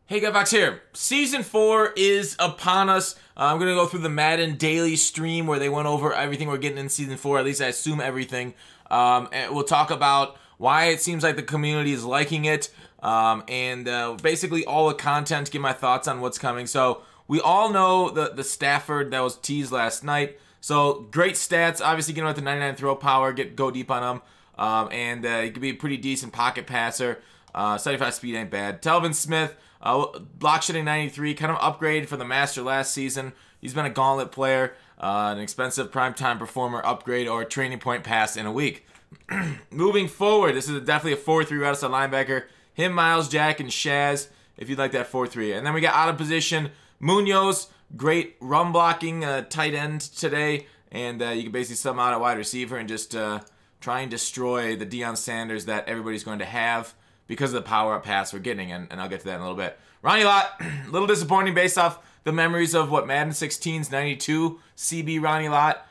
Hey guys, Fox here. Season 4 is upon us. I'm going to go through the Madden daily stream where they went over everything we're getting in Season 4. At least I assume everything. And we'll talk about why it seems like the community is liking it. Basically all the content, give my thoughts on what's coming. So we all know the Stafford that was teased last night. So great stats. Obviously getting with the 99 throw power, go deep on him. He could be a pretty decent pocket passer. 75 speed ain't bad. Telvin Smith. Block shooting 93, kind of upgrade for the Master last season. He's been a gauntlet player, an expensive primetime performer upgrade, or a training point pass in a week. Moving forward, this is definitely a 4-3 right outside linebacker. Him, Miles, Jack, and Shaz, if you'd like that 4-3. And then we got out of position, Munoz, great run blocking tight end today. And you can basically sub him out at wide receiver and just try and destroy the Deion Sanders that everybody's going to have because of the power-up pass we're getting, and I'll get to that in a little bit. Ronnie Lott, a little disappointing based off the memories of what Madden 16's 92 CB Ronnie Lott.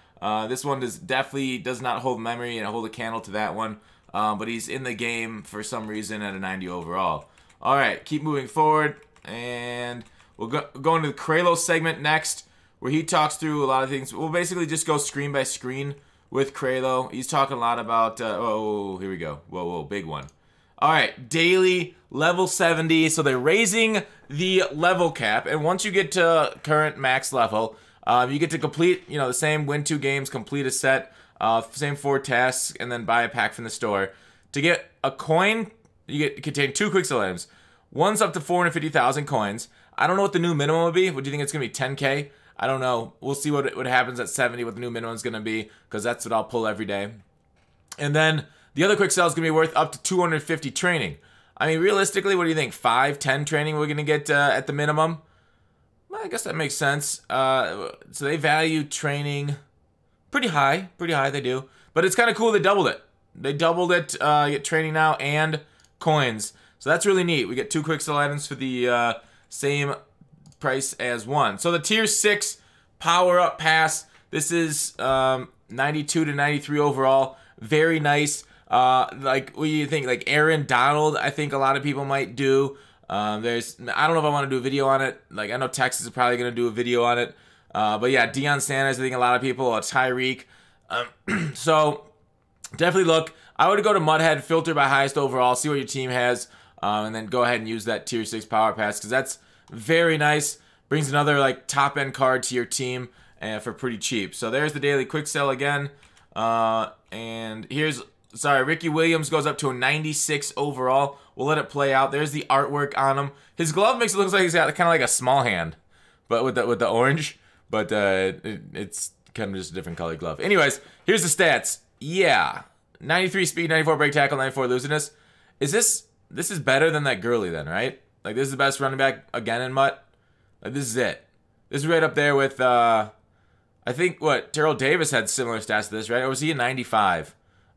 This one definitely does not hold memory and hold a candle to that one, but he's in the game for some reason at a 90 overall. All right, keep moving forward, and we'll go into the CraleO segment next, where he talks through a lot of things. We'll basically just go screen by screen with CraleO. He's talking a lot about, oh, here we go. Whoa, big one. All right, daily level 70. So they're raising the level cap, and once you get to current max level, you get to complete, the same win 2 games, complete a set, same 4 tasks, and then buy a pack from the store. To get a coin, you contain 2 quick sell items. One's up to 450,000 coins. I don't know what the new minimum would be. What do you think it's gonna be? 10K? I don't know. We'll see what happens at 70. What the new minimum is gonna be, because that's what I'll pull every day. And then the other quick sell is going to be worth up to 250 training. I mean, realistically, what do you think? 5, 10 training we're going to get at the minimum? Well, I guess that makes sense. So they value training pretty high. Pretty high, they do. But it's kind of cool they doubled it. They doubled it. You get training now and coins. So that's really neat. We get 2 quick sell items for the same price as 1. So the Tier 6 power-up pass. This is 92 to 93 overall. Very nice. What do you think? Like Aaron Donald, I think a lot of people might do. I don't know if I want to do a video on it. Like, I know Texas is probably going to do a video on it. But yeah, Deion Sanders, I think a lot of people, Tyreek. So definitely look. I would go to Mudhead, filter by highest overall, see what your team has, and then go ahead and use that Tier 6 Power Pass, because that's very nice. Brings another like top-end card to your team for pretty cheap. So there's the daily quick sell again. And here's... Sorry, Ricky Williams goes up to a 96 overall. We'll let it play out. There's the artwork on him. His glove makes it look like he's got kind of like a small hand, but with the orange. But it's kind of just a different colored glove. Anyways, here's the stats. Yeah, 93 speed, 94 break tackle, 94 elusiveness. This is better than that Gurley then, right? Like, this is the best running back again in Mutt. Like, this is it. This is right up there with I think Terrell Davis had similar stats to this, right? Or was he a 95?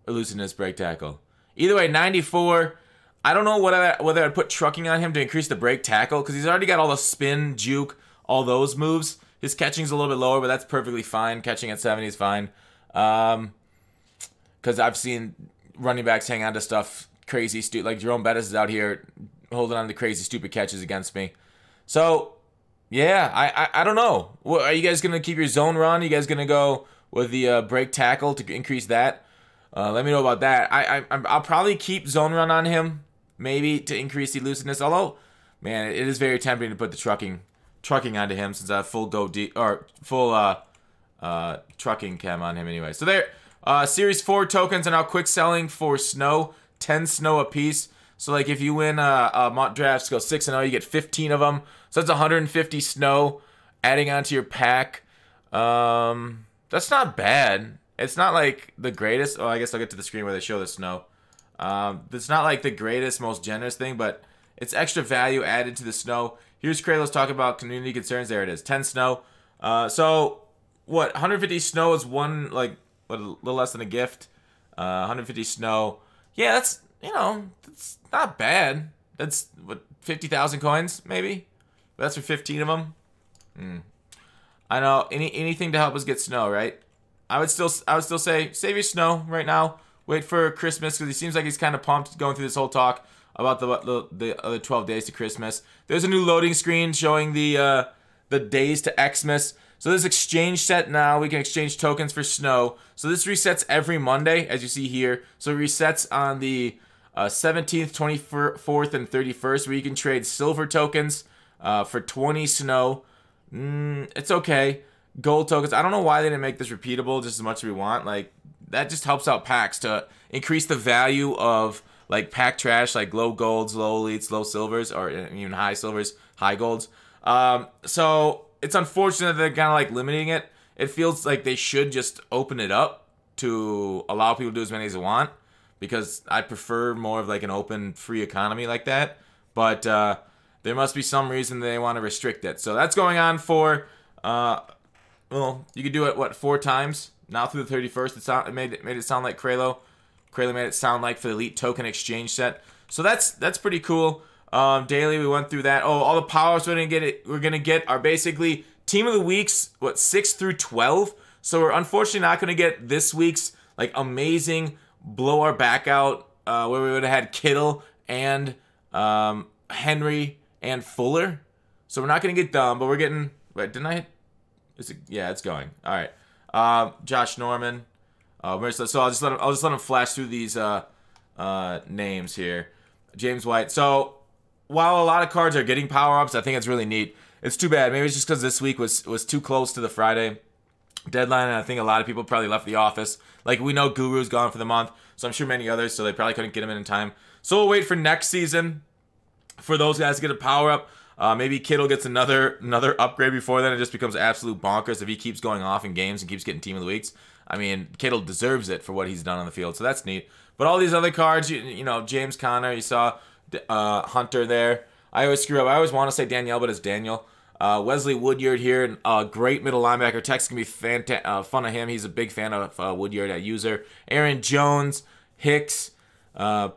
Elusiveness break tackle. Either way, 94. I don't know whether I'd put trucking on him to increase the break tackle, because he's already got all the spin, juke, all those moves. His catching's a little bit lower, but that's perfectly fine. Catching at 70 is fine. Because I've seen running backs hang on to stuff crazy, stupid. Like Jerome Bettis is out here holding on to crazy, stupid catches against me. So, yeah, I don't know. Are you guys going to keep your zone run? Are you guys going to go with the break tackle to increase that? Let me know about that. I'll probably keep zone run on him, maybe to increase the elusiveness. Although, man, it is very tempting to put the trucking onto him, since I have full trucking chem on him anyway. So there, Series 4 tokens are now quick selling for snow, 10 snow a piece. So like if you win mock drafts, go 6-0, you get 15 of them. So that's 150 snow adding onto your pack. That's not bad. It's not like the greatest. Oh, I guess I'll get to the screen where they show the snow. It's not like the greatest, most generous thing, but it's extra value added to the snow. Here's CraleO's talking about community concerns. There it is, 10 snow. So what? 150 snow is a little less than a gift. 150 snow. Yeah, that's that's not bad. That's what, 50,000 coins maybe. But that's for 15 of them. I know anything to help us get snow, right? I would still say save your snow right now. Wait for Christmas, because he seems like he's kind of pumped going through this whole talk about the other 12 days to Christmas. There's a new loading screen showing the days to Xmas. So this exchange set now, we can exchange tokens for snow. So this resets every Monday, as you see here. So it resets on the 17th, 24th, and 31st, where you can trade silver tokens for 20 snow. It's okay. Gold tokens. I don't know why they didn't make this repeatable just as much as we want. Like, that just helps out packs to increase the value of like pack trash, like low golds, low elites, low silvers, or even high silvers, high golds. So it's unfortunate that they're kind of like limiting it. It feels like they should just open it up to allow people to do as many as they want, because I prefer more of like an open, free economy like that. But there must be some reason they want to restrict it. So that's going on for, well, you could do it, what, 4 times? Now through the 31st, it made it sound like CraleO. CraleO made it sound like for the Elite Token Exchange set. So that's pretty cool. Daily, we went through that. Oh, all the power-ups we're gonna get are basically Team of the Weeks, what, 6 through 12. So we're unfortunately not gonna get this week's like amazing blow our back out where we would have had Kittle and Henry and Fuller. So we're not gonna get them, but we're getting. Wait, didn't I hit? Is it? Yeah, it's going. All right. Josh Norman. So I'll just let him flash through these names here. James White. So while a lot of cards are getting power-ups, I think it's really neat. It's too bad. Maybe it's just because this week was too close to the Friday deadline, and I think a lot of people probably left the office. Like, we know Guru's gone for the month, so I'm sure many others, so they probably couldn't get him in time. So we'll wait for next season for those guys to get a power-up. Maybe Kittle gets another upgrade before then. It just becomes absolute bonkers if he keeps going off in games and keeps getting Team of the Weeks. I mean, Kittle deserves it for what he's done on the field, so that's neat. But all these other cards, you know, James Conner, you saw Hunter there. I always screw up. I always want to say Danielle, but it's Daniel. Wesley Woodyard here, great middle linebacker. Tex can be fun of him. He's a big fan of Woodyard at user. Aaron Jones, Hicks,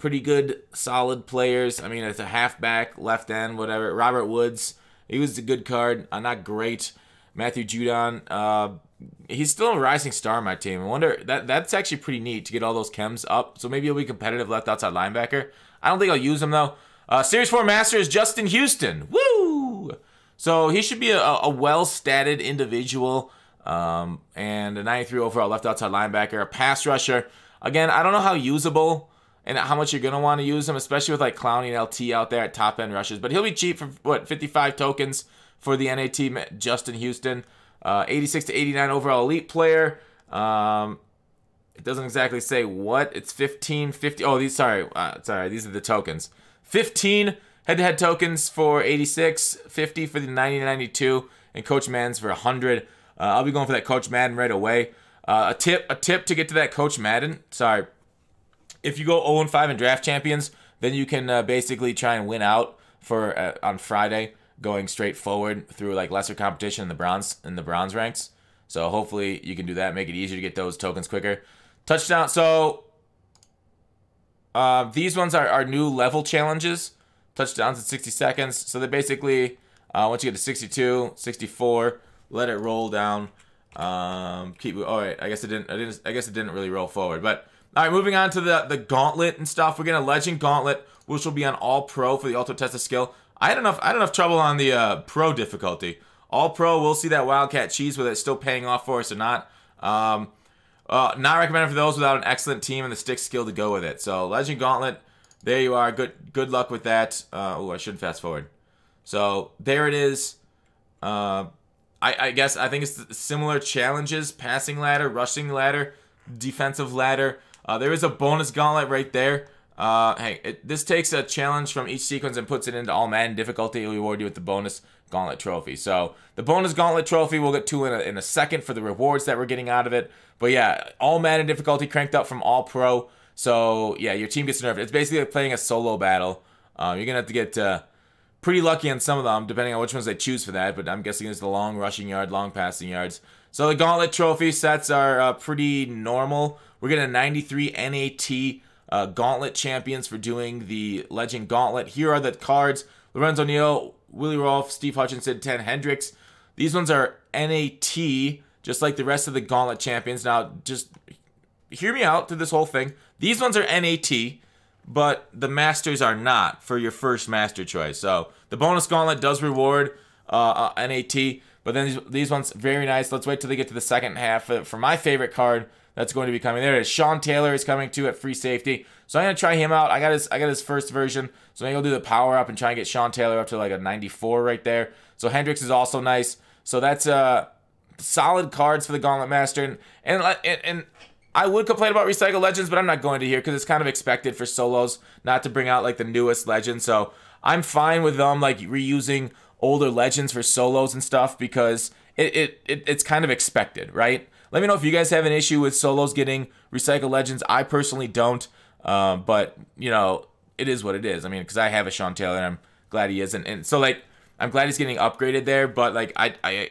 pretty good, solid players. I mean, it's a halfback, left end, whatever. Robert Woods, he was a good card. Not great. Matthew Judon, he's still a rising star on my team. I wonder, that's actually pretty neat to get all those chems up. So maybe he'll be competitive left outside linebacker. I don't think I'll use him, though. Series 4 Master is Justin Houston. Woo! So he should be a well-statted individual, and a 93 overall left outside linebacker, a pass rusher. Again, I don't know how usable and how much you're going to want to use him, especially with like Clowney and LT out there at top-end rushers. But he'll be cheap for, what, 55 tokens for the NAT Justin Houston. 86 to 89 overall elite player. It doesn't exactly say what. It's 15, 50. Oh, these, sorry, these are the tokens. 15 head-to-head tokens for 86, 50 for the 90-92, and Coach Madden's for 100. I'll be going for that Coach Madden right away. A tip to get to that Coach Madden. Sorry. If you go 0-5 in draft champions, then you can basically try and win out for on Friday, going straight forward through like lesser competition in the bronze ranks. So hopefully you can do that, make it easier to get those tokens quicker. Touchdown. So these ones are new level challenges. Touchdowns in 60 seconds. So they basically once you get to 62, 64, let it roll down. Keep. Oh wait, I guess it didn't really roll forward. But all right, moving on to the gauntlet and stuff. We're getting a legend gauntlet, which will be on all pro for the ultimate test of skill. I had enough trouble on the pro difficulty. All pro, we'll see that Wildcat cheese, whether it's still paying off for us or not. Not recommended for those without an excellent team and the stick skill to go with it. So legend gauntlet, there you are. Good luck with that. Oh, I should fast forward. So there it is. I think it's similar challenges: passing ladder, rushing ladder, defensive ladder. There is a bonus gauntlet right there. This takes a challenge from each sequence and puts it into all Madden difficulty. It will reward you with the bonus gauntlet trophy. So the bonus gauntlet trophy we'll get to in a second for the rewards that we're getting out of it. But yeah, all Madden difficulty cranked up from all pro. So yeah, your team gets nerfed. It's basically like playing a solo battle. You're gonna have to get pretty lucky on some of them, depending on which ones they choose for that. But I'm guessing it's the long rushing yard, long passing yards. So the gauntlet trophy sets are pretty normal. We're getting a 93 NAT gauntlet champions for doing the legend gauntlet. Here are the cards: Lorenzo Neal, Willie Rolfe, Steve Hutchinson, 10 Hendricks. These ones are NAT, just like the rest of the gauntlet champions. Now, just hear me out through this whole thing. These ones are NAT, but the Masters are not for your first Master choice. So the bonus gauntlet does reward NAT, but then these ones, very nice. Let's wait till they get to the second half for my favorite card that's going to be coming. There it is. Sean Taylor is coming too at free safety. So I'm going to try him out. I got his first version. So maybe I'll do the power up and try and get Sean Taylor up to like a 94 right there. So Hendricks is also nice. So that's solid cards for the Gauntlet Master. And I would complain about Recycle Legends, but I'm not going to here because it's kind of expected for solos not to bring out like the newest Legends. So I'm fine with them like reusing older Legends for solos and stuff because it's kind of expected, right? Let me know if you guys have an issue with solos getting Recycle Legends. I personally don't, but you know, it is what it is. I mean, because I have a Sean Taylor and I'm glad he is, and so like I'm glad he's getting upgraded there. But like I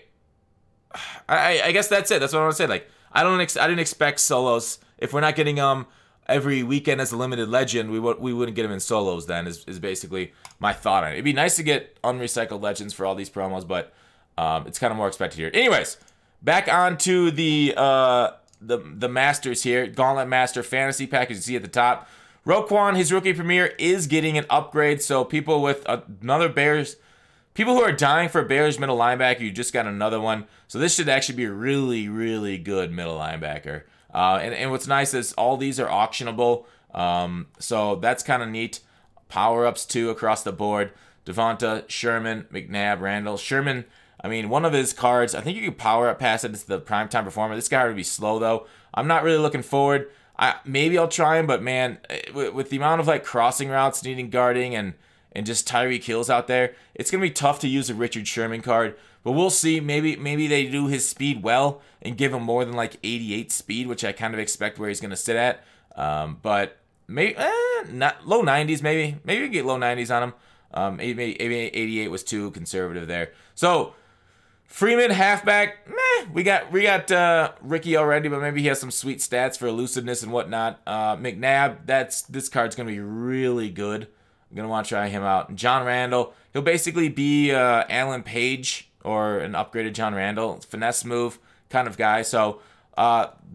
guess that's it. That's what I want to say. Like I didn't expect solos. If we're not getting every weekend as a limited legend, we wouldn't get them in solos. Then is basically my thought on it. It'd be nice to get unrecycled legends for all these promos, but it's kind of more expected here. Anyways, back on to the Masters here. Gauntlet Master Fantasy Pack, as you see at the top. Roquan, his rookie premiere, is getting an upgrade. So people with another Bears, people who are dying for a Bears middle linebacker, you just got another one. So this should actually be a really, really good middle linebacker. And what's nice is all these are auctionable. So that's kind of neat. Power-ups too across the board. Devonta, Sherman, McNabb, Randall. Sherman, I mean, one of his cards, I think you could power up past it. It's the primetime performer. This guy would be slow though. I'm not really looking forward. Maybe I'll try him, but man, with the amount of like crossing routes needing guarding and just Tyreek Hills out there, it's gonna be tough to use a Richard Sherman card. But we'll see. Maybe they do his speed well and give him more than like 88 speed, which I kind of expect where he's gonna sit at. But maybe not low 90s. Maybe we get low 90s on him. Maybe 88 was too conservative there. So Freeman halfback, meh. We got Ricky already, but maybe he has some sweet stats for elusiveness and whatnot. McNabb, this card's gonna be really good. I'm gonna want to try him out. John Randall, he'll basically be Alan Page or an upgraded John Randall, finesse move kind of guy. So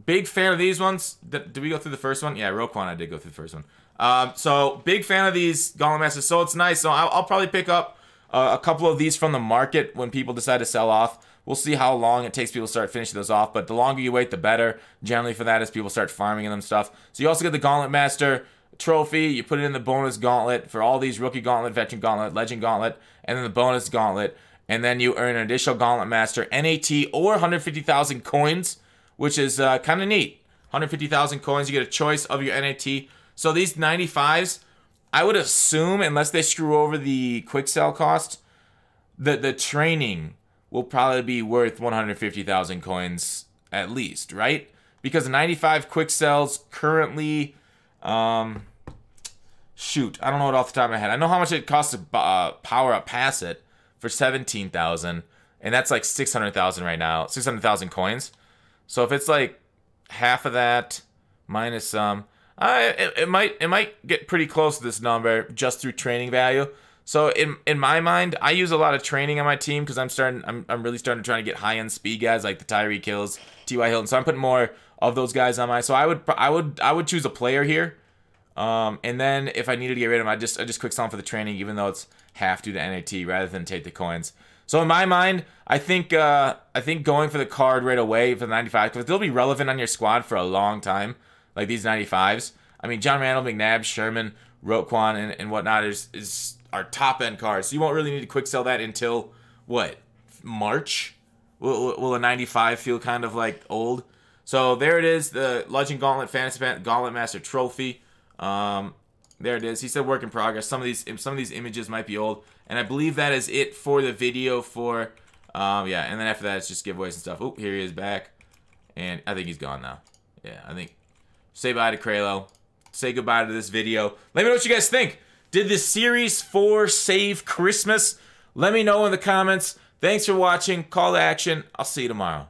big fan of these ones. Did we go through the first one? Yeah, Roquan, I did go through the first one. So big fan of these Gauntlet Masters. So it's nice. So I'll probably pick up a couple of these from the market when people decide to sell off. We'll see how long it takes people to start finishing those off, but the longer you wait, the better. Generally for that, as people start farming them stuff. So you also get the Gauntlet Master trophy. You put it in the bonus gauntlet for all these rookie gauntlet, veteran gauntlet, legend gauntlet, and then the bonus gauntlet. And then you earn an additional Gauntlet Master NAT or 150,000 coins, which is kind of neat. 150,000 coins, you get a choice of your NAT. So these 95s, I would assume, unless they screw over the quick sell cost, the training will probably be worth 150,000 coins at least, right? Because 95 quick sells currently, shoot, I don't know it off the top of my head. I know how much it costs to power up pass it for 17,000, and that's like 600,000 right now, 600,000 coins. So if it's like half of that minus some, it might get pretty close to this number just through training value. So in my mind, I use a lot of training on my team because I'm really starting to try to get high end speed guys like the Tyreek Hills, T.Y. Hilton. So I'm putting more of those guys on my. So I would choose a player here, and then if I needed to get rid of him, I just quick sell him for the training, even though it's half due to NAT rather than take the coins. So in my mind, I think going for the card right away for the 95, because they'll be relevant on your squad for a long time, like these 95s. I mean, John Randall, McNabb, Sherman, Roquan, and whatnot is our top end cards. So you won't really need to quick sell that until what, March? Will a 95 feel kind of like old? So there it is, the Legend Gauntlet Fantasy Gauntlet Master Trophy. There it is. He said work in progress. Some of these images might be old, and I believe that is it for the video for yeah. And then after that, it's just giveaways and stuff. Oh, here he is back, and I think he's gone now. Yeah, I think. Say bye to CraleO. Say goodbye to this video. Let me know what you guys think. Did this Series 4 save Christmas? Let me know in the comments. Thanks for watching. Call to action. I'll see you tomorrow.